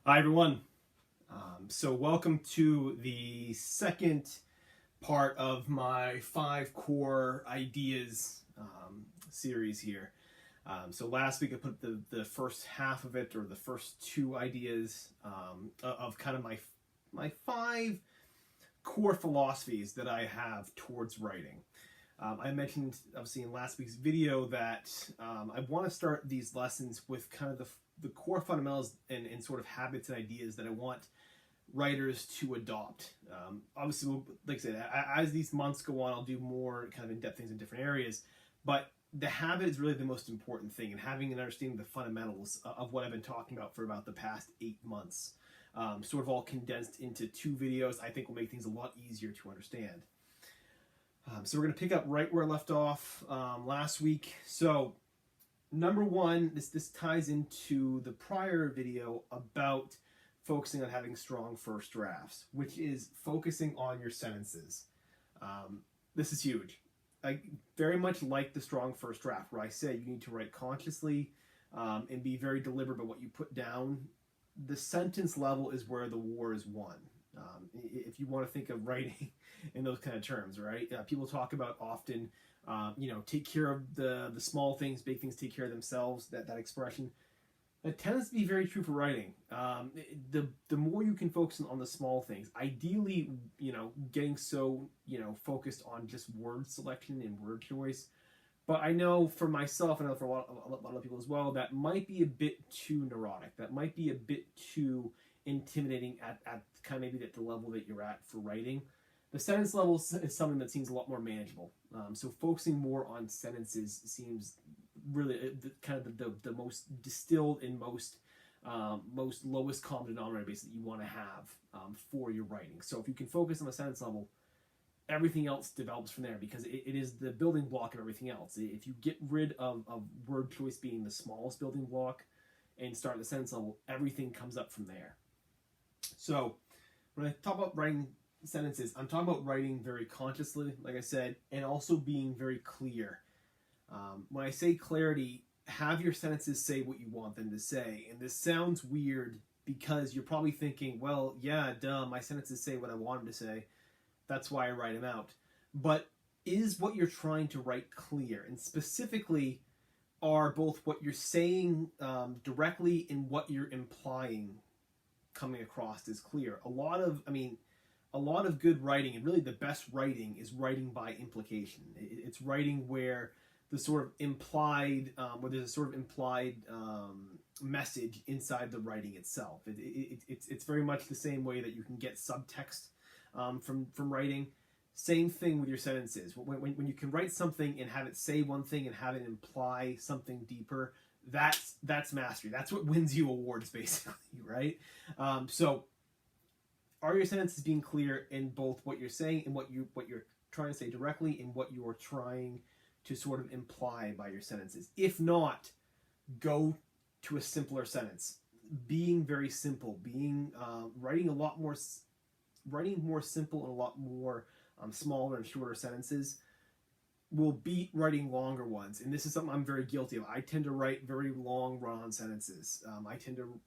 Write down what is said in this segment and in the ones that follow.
Hi everyone. So welcome to the second part of my 5 core ideas series here. So last week I put the first half of it, or the first 2 ideas of kind of my 5 core philosophies that I have towards writing. I mentioned obviously in last week's video that I want to start these lessons with kind of the core fundamentals and sort of habits and ideas that I want writers to adopt. Obviously, like I said, as these months go on, I'll do more kind of in-depth things in different areas, but the habit is really the most important thing, and having an understanding of the fundamentals of what I've been talking about for about the past 8 months, sort of all condensed into 2 videos, I think will make things a lot easier to understand. So we're going to pick up right where I left off last week. So number one, this ties into the prior video about focusing on having strong first drafts, which is focusing on your sentences. This is huge. I very much like the strong first draft, where I say you need to write consciously and be very deliberate about what you put down. The sentence level is where the war is won. If you want to think of writing in those kind of terms, right? People talk about often, take care of the small things, big things take care of themselves. That expression, that tends to be very true for writing. The more you can focus on the small things, ideally, getting so focused on just word selection and word choice. But I know for myself, and I know for a lot of people as well, that might be a bit too neurotic. That might be a bit too intimidating at kind of maybe at the level that you're at for writing. The sentence level is something that seems a lot more manageable. So focusing more on sentences seems really kind of the most distilled and most lowest common denominator base that you want to have for your writing. So if you can focus on the sentence level, everything else develops from there, because it is the building block of everything else. If you get rid of word choice being the smallest building block and start at the sentence level, everything comes up from there. So when I talk about writing sentences, I'm talking about writing very consciously, like I said, and also being very clear. When I say clarity, have your sentences say what you want them to say. And this sounds weird because you're probably thinking, well, yeah, duh, my sentences say what I want them to say. That's why I write them out. But is what you're trying to write clear? And specifically, are both what you're saying directly and what you're implying coming across is clear? A lot of good writing, and really the best writing, is writing by implication. It's writing where the sort of implied, where there's a sort of implied message inside the writing itself. It's very much the same way that you can get subtext from writing. Same thing with your sentences. When you can write something and have it say one thing and have it imply something deeper, that's mastery. That's what wins you awards, basically, right? So are your sentences being clear in both what you're saying and what you're trying to say directly, and what you're trying to sort of imply by your sentences? If not, go to a simpler sentence. Being very simple, writing more simple and a lot more smaller and shorter sentences will beat writing longer ones. And this is something I'm very guilty of. I tend to write very long run-on sentences. I tend to,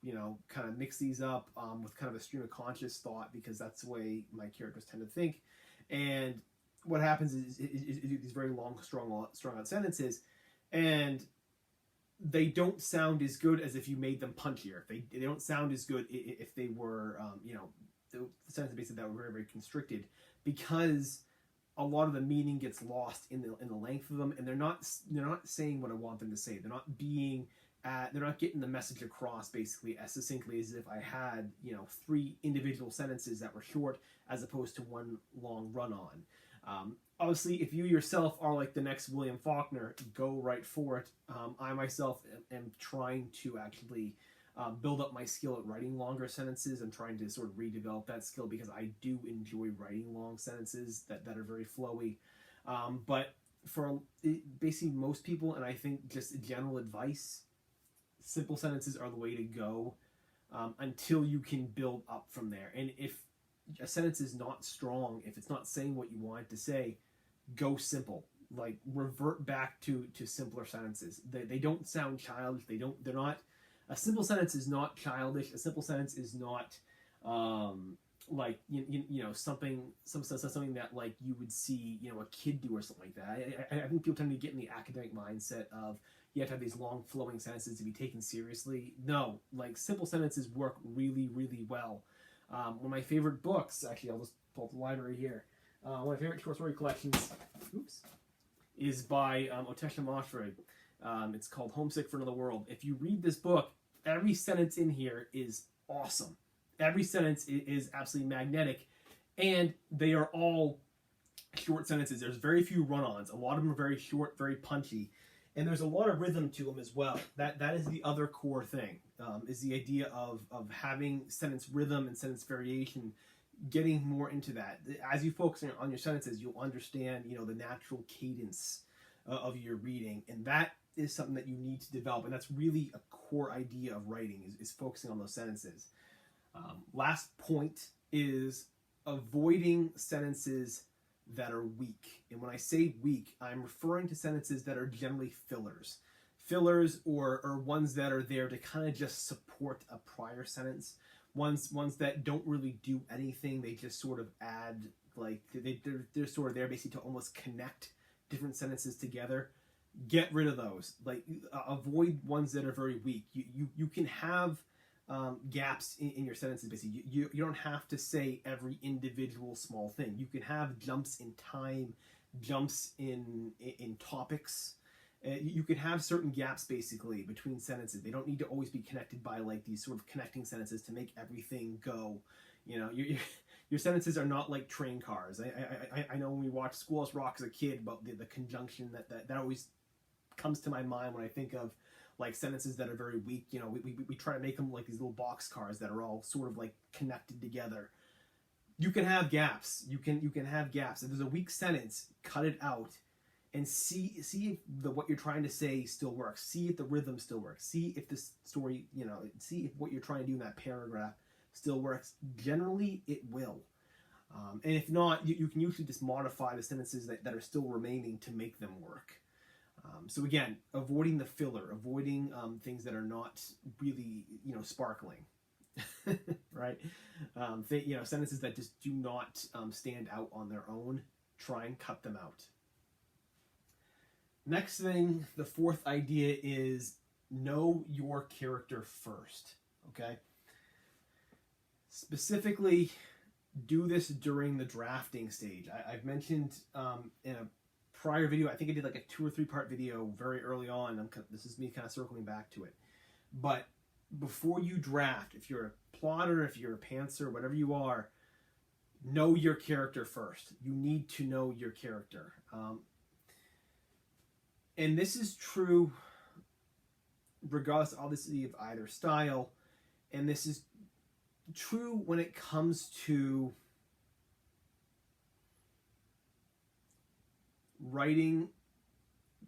kind of mix these up with kind of a stream of conscious thought, because that's the way my characters tend to think. And what happens is these very long, strong out sentences, and they don't sound as good as if you made them punchier. They don't sound as good if they were, the sentences basically that were very, very constricted, because a lot of the meaning gets lost in the length of them, and they're not saying what I want them to say. They're not getting the message across basically as succinctly as if I had 3 individual sentences that were short, as opposed to one long run-on. Obviously, if you yourself are like the next William Faulkner, go right for it. I myself am trying to actually build up my skill at writing longer sentences. I'm trying to sort of redevelop that skill, because I do enjoy writing long sentences that are very flowy. But for basically most people, and I think just general advice, simple sentences are the way to go until you can build up from there. And if a sentence is not strong, if it's not saying what you want it to say, go simple. Like, revert back to simpler sentences. They don't sound childish. They're not A simple sentence is not childish. A simple sentence is not like something that like you would see a kid do or something like that. I think people tend to get in the academic mindset of you have to have these long flowing sentences to be taken seriously. No, like simple sentences work really, really well. One of my favorite books, actually, I'll just pull up the library here. One of my favorite short story collections, is by Otesha Moshfegh. It's called Homesick for Another World. If you read this book, every sentence in here is awesome. Every sentence is absolutely magnetic, and they are all short sentences. There's very few run-ons. A lot of them are very short, very punchy, and there's a lot of rhythm to them as well. That is the other core thing, is the idea of having sentence rhythm and sentence variation, getting more into that. As you focus on your sentences, you'll understand, the natural cadence of your reading, and that is something that you need to develop, and that's really a core idea of writing, is focusing on those sentences. Last point is avoiding sentences that are weak. And when I say weak, I'm referring to sentences that are generally fillers. Fillers or ones that are there to kind of just support a prior sentence. Ones that don't really do anything. They just sort of add, like, they're sort of there basically to almost connect different sentences together. Get rid of those. Like, avoid ones that are very weak. You can have gaps in your sentences. Basically, you don't have to say every individual small thing. You can have jumps in time, jumps in topics. You can have certain gaps basically between sentences. They don't need to always be connected by like these sort of connecting sentences to make everything go. Your sentences are not like train cars. I know when we watched Schoolhouse Rock as a kid, about the conjunction that always comes to my mind when I think of like sentences that are very weak. We try to make them like these little box cars that are all sort of like connected together. You can have gaps. You can have gaps. If there's a weak sentence, cut it out and see if what you're trying to say still works. See if the rhythm still works. See if the story, see if what you're trying to do in that paragraph still works. Generally, it will. And if not, you can usually just modify the sentences that are still remaining to make them work. So again, avoiding the filler, avoiding things that are not really, sparkling, right? Sentences that just do not stand out on their own. Try and cut them out. Next thing, the fourth idea is know your character first. Okay. Specifically, do this during the drafting stage. I've mentioned in a prior video, I think I did like a 2 or 3 part video very early on. This is me kind of circling back to it. But before you draft, if you're a plotter, if you're a pantser, whatever you are, know your character first. You need to know your character. And this is true regardless, obviously, of either style. And this is true when it comes to writing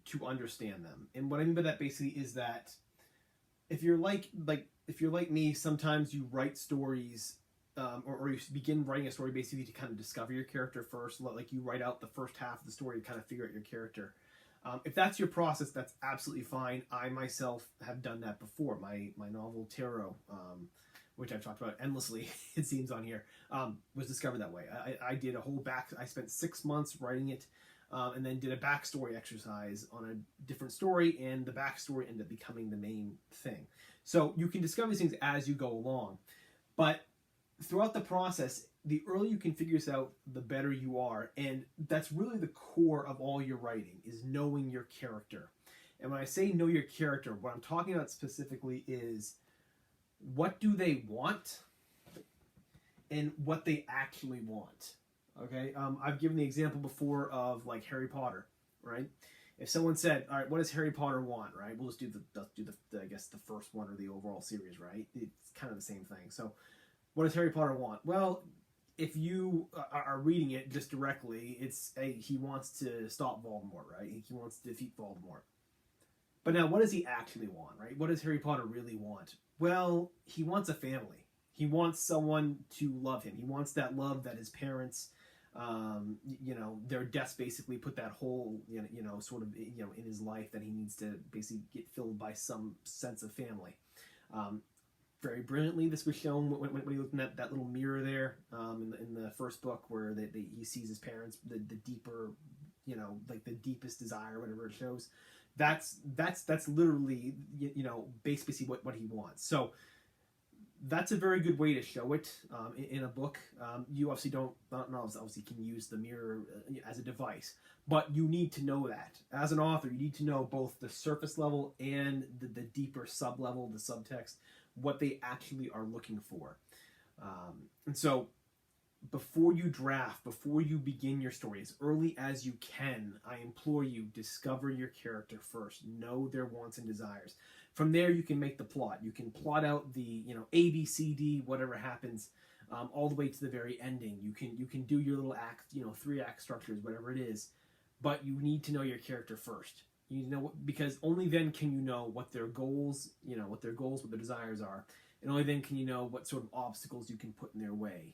to understand them. And what I mean by that basically is that if you're like me, sometimes you write stories or you begin writing a story basically to kind of discover your character first. Like you write out the first half of the story to kind of figure out your character. If that's your process, that's absolutely fine. I myself have done that before. My novel Tarot, which I've talked about endlessly, it seems on here, was discovered that way. I did a whole I spent 6 months writing it, and then did a backstory exercise on a different story, and the backstory ended up becoming the main thing. So you can discover these things as you go along. But throughout the process, the earlier you can figure this out, the better you are. And that's really the core of all your writing, is knowing your character. And when I say know your character, what I'm talking about specifically is what do they want and what they actually want. Okay, I've given the example before of like Harry Potter, right? If someone said, all right, what does Harry Potter want, right? We'll just do the I guess the first one or the overall series, right? It's kind of the same thing. So what does Harry Potter want? Well, if you are reading it just directly, he wants to stop Voldemort, right? He wants to defeat Voldemort. But now, what does he actually want, right? What does Harry Potter really want? Well, he wants a family. He wants someone to love him. He wants that love that his parents, their deaths basically put that hole, in his life that he needs to basically get filled by some sense of family. Very brilliantly, this was shown when he looked in that little mirror there in the first book, where he sees his parents, the deeper, like the deepest desire, whatever it shows. That's literally, basically what he wants. So that's a very good way to show it in a book. You obviously obviously can use the mirror as a device, but you need to know that. As an author, you need to know both the surface level and the deeper sub-level, the subtext, what they actually are looking for. And so before you draft, before you begin your story, as early as you can, I implore you, discover your character first. Know their wants and desires. From there, you can make the plot. You can plot out the, A, B, C, D, whatever happens, all the way to the very ending. You can do your little act, 3-act structures, whatever it is. But you need to know your character first. You need to know because only then can you know what their goals, what their desires are, and only then can you know what sort of obstacles you can put in their way,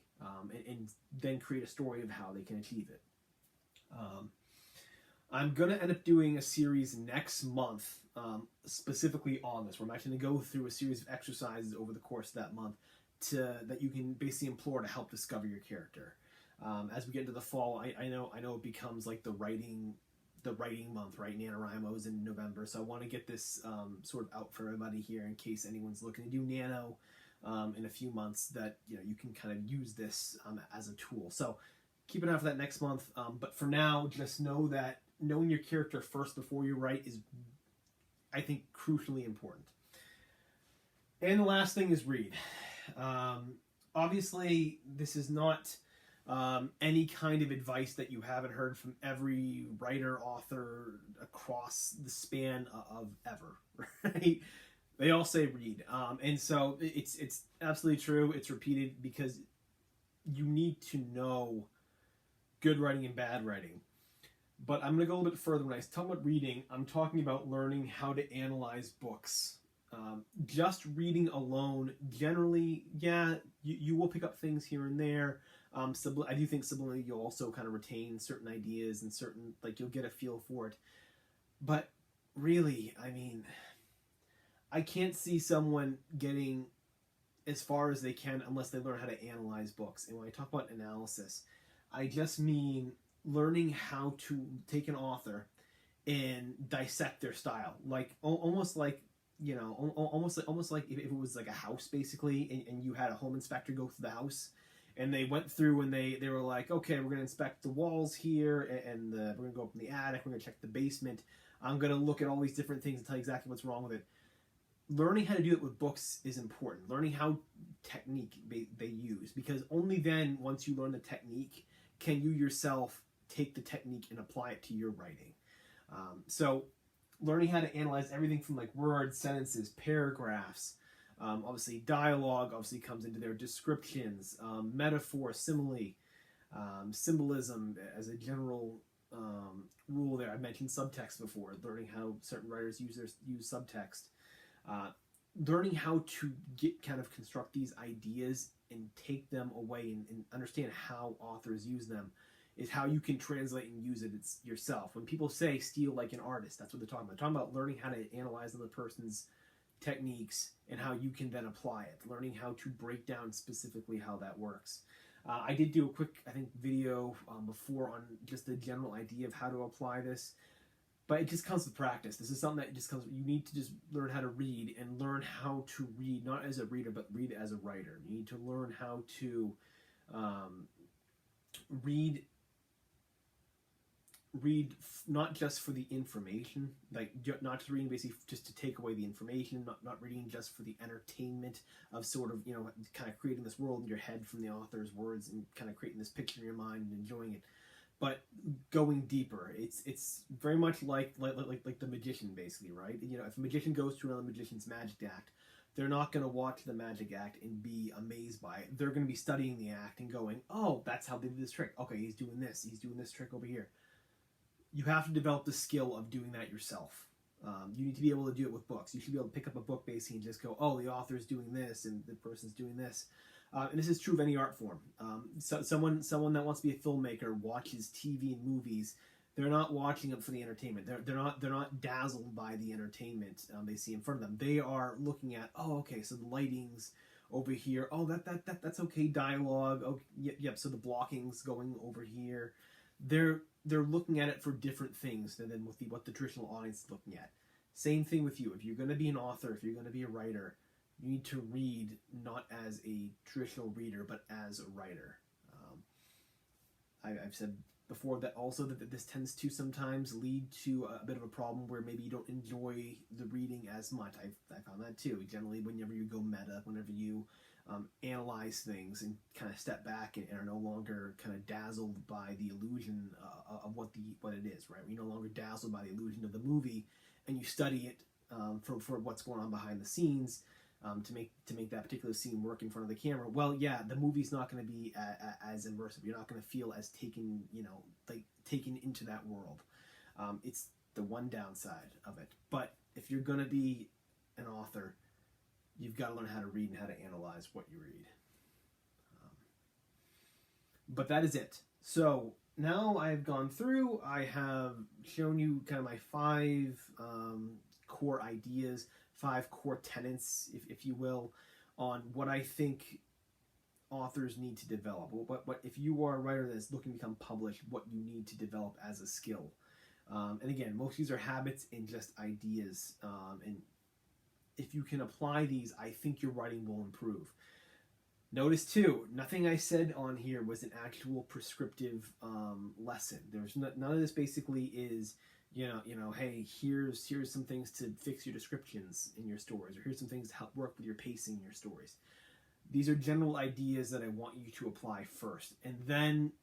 and then create a story of how they can achieve it. I'm going to end up doing a series next month specifically on this, where I'm actually going to go through a series of exercises over the course of that month that you can basically implore to help discover your character. As we get into the fall, I know it becomes like the writing month, right? NaNoWriMo's in November, so I want to get this sort of out for everybody here in case anyone's looking to do Nano in a few months, that you can kind of use this as a tool. So keep an eye for that next month. But for now, just know that knowing your character first before you write is, I think, crucially important. And the last thing is read. Obviously, this is not any kind of advice that you haven't heard from every writer, author across the span of ever, right? They all say read. And so it's absolutely true. It's repeated because you need to know good writing and bad writing. But I'm going to go a little bit further. When I talk about reading, I'm talking about learning how to analyze books. Just reading alone, generally, you will pick up things here and there. I do think subliminally you'll also kind of retain certain ideas and certain, you'll get a feel for it. But really, I mean, I can't see someone getting as far as they can unless they learn how to analyze books. And when I talk about analysis, I just mean learning how to take an author and dissect their style, almost like if it was like a house, basically, and you had a home inspector go through the house, and they went through and they were like, okay, we're going to inspect the walls here, and we're going to go up in the attic, we're going to check the basement, I'm going to look at all these different things and tell you exactly what's wrong with it. Learning how to do it with books is important. Learning how technique they use, because only then, once you learn the technique, can you yourself take the technique and apply it to your writing. So learning how to analyze everything from words, sentences, paragraphs, obviously dialogue obviously comes into there, descriptions, metaphor, simile, symbolism as a general rule there. I mentioned subtext before, learning how certain writers use subtext. Learning how to construct these ideas and take them away and understand how authors use them is how you can translate and use it yourself. When people say steal like an artist, that's what they're talking about. They're talking about learning how to analyze another person's techniques and how you can then apply it. Learning how to break down specifically how that works. I did do a quick, video before on just the general idea of how to apply this, but it just comes with practice. This is something that just comes, you need to just learn how to read and learn how to read, not as a reader, but read as a writer. You need to learn how to read not just for the information, not just reading basically just to take away the information, not reading just for the entertainment of sort of, kind of creating this world in your head from the author's words and kind of creating this picture in your mind and enjoying it, but going deeper. It's very much like the magician, basically, right? If a magician goes to another magician's magic act, they're not going to watch the magic act and be amazed by it. They're going to be studying the act and going, oh, that's how they did this trick. Okay, he's doing this trick over here. You have to develop the skill of doing that yourself. You need to be able to do it with books. You should be able to pick up a book basically and just go, oh, the author's doing this and the person's doing this. And this is true of any art form. Someone that wants to be a filmmaker watches TV and movies. They're not watching it for the entertainment. They're not dazzled by the entertainment they see in front of them. They are looking at, oh, okay, so the lighting's over here. Oh, that's okay. Dialogue. Oh, yep. So the blocking's going over here. They're looking at it for different things than what the traditional audience is looking at. Same thing with you. If you're going to be an author, if you're going to be a writer, you need to read not as a traditional reader, but as a writer. I've said before that also that this tends to sometimes lead to a bit of a problem where maybe you don't enjoy the reading as much. I found that too. Generally, whenever you go meta, whenever you analyze things and kind of step back and are no longer kind of dazzled by the illusion of what it is, right? You're no longer dazzled by the illusion of the movie, and you study it for what's going on behind the scenes. To make that particular scene work in front of the camera, well, yeah, the movie's not going to be as immersive. You're not going to feel as taken into that world. It's the one downside of it. But if you're going to be an author, you've got to learn how to read and how to analyze what you read. But that is it. So now I've gone through. I have shown you kind of my 5 core ideas. 5 core tenets, if you will, on what I think authors need to develop. What if you are a writer that's looking to become published, what you need to develop as a skill. And again, most of these are habits and just ideas. And if you can apply these, I think your writing will improve. Notice too, nothing I said on here was an actual prescriptive lesson. There's none of this basically is, hey, here's some things to fix your descriptions in your stories, or here's some things to help work with your pacing in your stories. These are general ideas that I want you to apply first. And then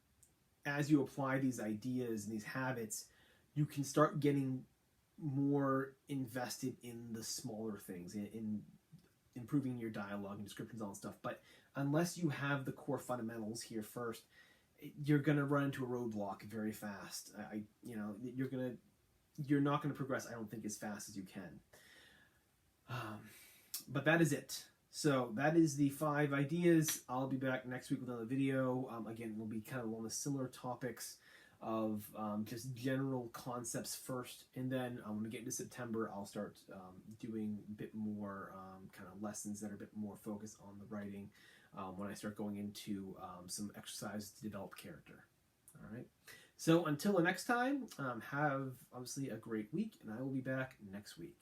as you apply these ideas and these habits, you can start getting more invested in the smaller things, in improving your dialogue and descriptions, all that stuff. But unless you have the core fundamentals here first, you're going to run into a roadblock very fast. You're not going to progress, I don't think, as fast as you can. But that is it. So that is the 5 ideas. I'll be back next week with another video. Again, we'll be kind of on the similar topics of just general concepts first. And then when we get into September, I'll start doing a bit more kind of lessons that are a bit more focused on the writing when I start going into some exercises to develop character. All right. So until the next time, have obviously a great week, and I will be back next week.